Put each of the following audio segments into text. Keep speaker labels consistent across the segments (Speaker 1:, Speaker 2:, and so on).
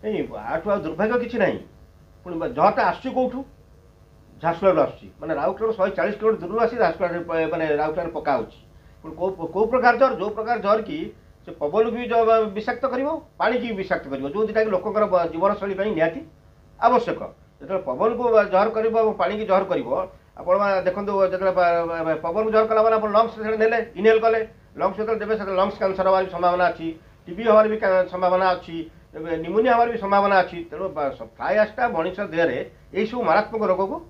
Speaker 1: नहीं आठू दुर्भाग्य किसी ना पुणी जहरटा आसूँ झारसुगुड़ा आसूँ मैंने राउरकेला 140 किलोमीटर दूर आसी झारसुगुड़ा मैंने राउरकेला पका कौ प्रकार जहर जो प्रकार जहर कि से पवन भी विषाक्त कर पानी की विषाक्त कर जो दुटा कि लोकर जीवनशैली निहाती आवश्यक जो पवन को जहर कर पानी की जहर कर आप देखो जो पवन को जहर कला मैंने लंग्स ने इनहेल कले लंग्स जो देवे लंग्स कैंसर हमारी संभावना अच्छी टीबी हमार भी संभावना अच्छी निमोनिया हमार भी संभावना अच्छी तेणु फ्लाई आशटा मनीष देहरे यही सब मारात्मक रोग को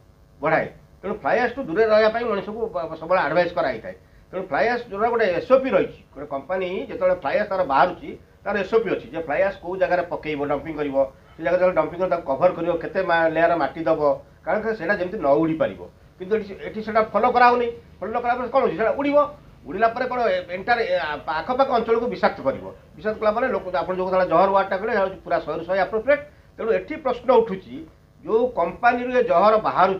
Speaker 1: बढ़ाए तेणु फ्लाई आश टू दूर रहा मनीष को सब आडभाइस कराई थाए तेणु फ्लाई आश जो गोटे एसओपी रही गोटे कंपानी जो फ्लाई आश तार बाहर तार एसओपी अच्छी फ्लाई आश कौ जगह पकड़ डंपिंग कर जगह डंपिंग कभर कर केते लेयर माटी दब कारण से जमी न उड़ी पार कि फलो कराऊनी फलो करा कौन हो उड़ उड़ला कौन एंटार आखपाख अंचल को विषाक्त कर विषाक्त कला लोक आप जो जहर वार्डटा कले पूरा 100 आप्रोप्रिएट तेणु एटी प्रश्न उठू जो कंपानी जहर बाहर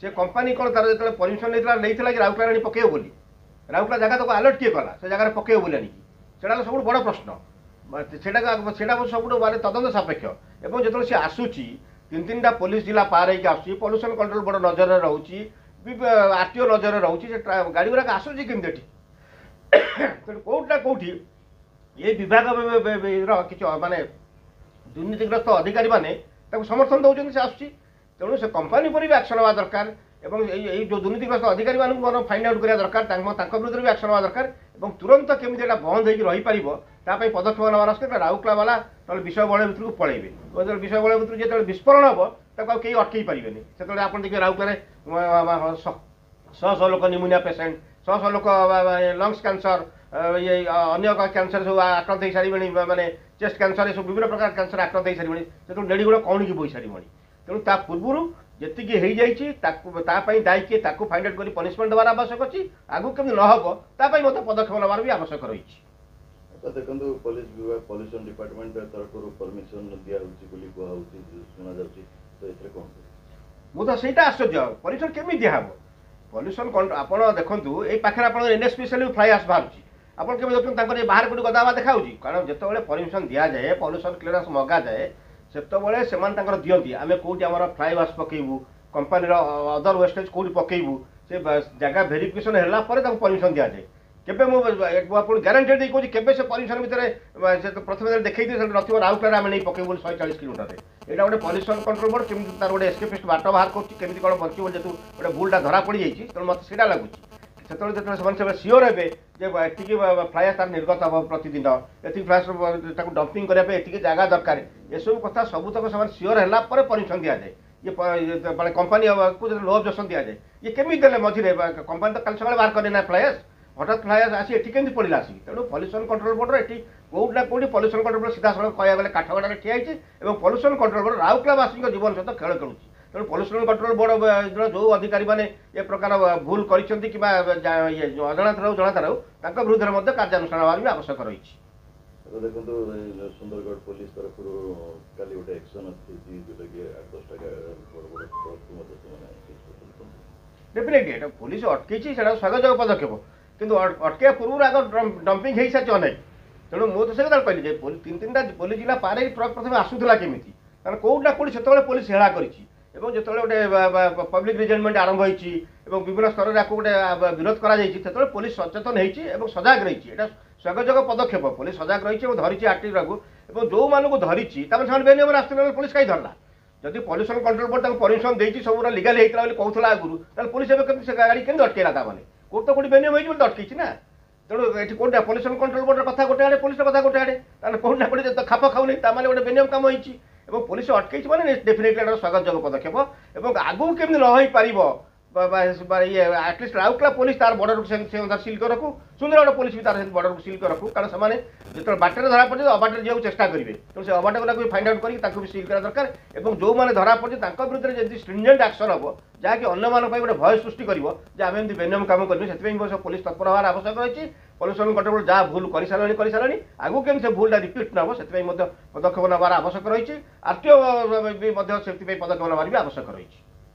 Speaker 1: से कंपानी कौन तार जो परमिशन नहीं कि राउरकेला आनी पकेब बोली राउरकेला जगह तो अलर्ट किए कला से जगह पकेब बोली आनी से सब बड़ प्रश्न से सब मानते तदंत सापेक्ष और जो सी आसूची 3-3टा पुलिस जिला पार होकर आसूँ पल्यूशन कंट्रोल बोर्ड नजर रोचे आरटीओ नजर रोचे गाड़ी गुड़ाक आसूँ केमती तेणु कौटा कौटी ये विभाग कि माने दुर्नीतिग्रस्त अधिकारी मैंने समर्थन दौरान से आसूँ तेणु से कंपानी पर भी एक्शन हवा दरकार एवं जो दुर्नीतिग्रस्त अधिकारी मानक फाइंड आउट करा दरकार विरुद्ध भी एक्शन हवा दरकार तुरंत केमी बंद होपार पदक्षेप नवा राउरकेला वाला ना विषय बलय भितर को पलैबे विषय बलय भितर जो विस्फोरण हम कहीं अटकई पारे से आप देखिए राउरकेला 100 लोक निमोनिया पेसेंट 100 लोक लंग्स कैंसर ये अन्य कैंसर सब आक्रांत हो सारी माने चेस्ट कैंसर सब विभिन्न प्रकार कैंसर आक्रांत हो सारी से नेड़ी गुड़ा कौन की बोई सारी तेणु ता पूर्व जी हो दायी किए फाइंड आउट कर पनिशमेंट देवार आवश्यक अच्छी आगू केमी नहब पदक्षेप नवार भी आवश्यक रही
Speaker 2: देखो पुलिस विभाग पॉल्यूशन डिपार्टमेंट तरफ परमिशन दिया
Speaker 1: मुझे सहीटा आश्चर्य परमिशन केमी दिहब पल्यूशन आप देखो ये पाखे आप एनएसपीसीएल फ्लाई आश बाहर आप देखते बाहर कोई गदावा देखा कारण जो परमिशन दि जाए पल्यूशन क्लीयरेंस मगा जाए से दिखती आम कौटी आम फ्लाई आश पकेबू कंपानी अदर वेस्टेज कौटी पकेबू से जगह भेरिफिकेशन है परमिशन दि जाए केबे मुझे ग्यारंटी दे कौन केबे से परमिशन भितर प्रथम देखते नथिबो राउरकेला आम नहीं पकेबू 140 किलोमीटर यहाँ गोटे पल्यूशन कंट्रोल बोर्ड केमी तार गोटे एस्केपिस्ट बाट बाहर करमी कौन बचो जेहतु गोटे भूलटा धरा पड़ जाइए तेणु मत से लगुच से सियोर हे ये फ्लाई तार निर्गत हम प्रतिदिन ये फ्लाई डंपिंग करने जगह दरकार ये सब कथा सबुतक से सियोर है परमिशन दि जाए ये कंपानी को लो ऑब्जेक्शन दि जाए ये केमी देले मझे कंपानी तो कल सका बाहर करना फ्लाइस हठात फ्लाइस आसी एटी केमी पड़ा आसिक तेणु पल्यूशन कंट्रोल बोर्ड ये कौटना कौटी पल्यूशन कंट्रोल बोर्ड सीधा सड़क कह गले काठगड़े ठिया और पल्यूशन कंट्रोल बोर्ड राउरकेलावासी जीवन सहित खेल खेलुँ तेणु पल्यूशन कंट्रोल बोर्ड जो अधिकारी मैंने ये प्रकार भूल कर अजाणत रो जनात रो विरुद्ध कार्यानुष्ठान भी आवश्यक रही
Speaker 2: देखो सुंदरगढ़ पुलिस तरफ काली गोटे एक्शन अच्छी जोटा कि 8-10
Speaker 1: डेफिनेटली पुलिस अटकई स्वागत पदक्षेप किंतु अटकैया पूर्व आग डंपिंग हो सारी अनेक तेणु मुझे तो से कहली 3-3टा पुलिस जिला पार ट्रक प्रथम आसूला केमी कारण कौटना कौटी से पुलिस हेला कर जो गोटे पब्लिक रिजेनमेंट आरंभ होती विभिन्न स्तर में गोटे विरोध कर पुलिस सचेतन हो सजग रही स्वागतजोग्य पदक्षेप पुलिस सजग रही धरी आरटीओ को जो मानक धरी बेनियम आसते पुलिस कहीं धरला जदि पल्यूशन कंट्रोल बोर्ड परमिशन देती सब लीगल होता कहला आगुरी पुलिस गाड़ी केमी अटकेला कोर्ट तो कौटी बेनियम हो अटकई ना तेणु ये कौटे पल्यूशन कंट्रोल बोर्ड कथा गोटे आड़े पुलिस कथा गोटे आड़े कौटना कौटी खाप खाऊनी गोटे बेनियम कम हो पुलिस अटकई मैंने डेफिनेटली स्वागतजोग्य पदक्षेप और आगू केमी न पार ये आटलिस्ट राउरकेला पुलिस तार बॉर्डर को से सिल कर रखू सुंदरगढ़ पुलिस भी तार बॉर्डर को सिल कर रखू कारण से जो बाटर धरा पड़े अबाटे जाऊँ चेष्टा करेंगे तेणु से अबाटे गुला भी फाइंड आउट कर भी सिल करा दरकार और जो मैंने धरा पड़े विरुद्ध जब स्ट्रिंजेंट एक्शन हम जहाँकि अन्य गोटे भय सृष्टि कर आम एमती बेनियम कम करें से पुलिस तत्पर हमार आवश्यक रही पल्यूशन कंट्रोल जहाँ भूल कर सारे आगू केमी से भूलटा रिपीट न हो पदक्षेप नवार आवश्यक रही आरटीओ भी पदक्षेप नवार भी आवश्यक रही।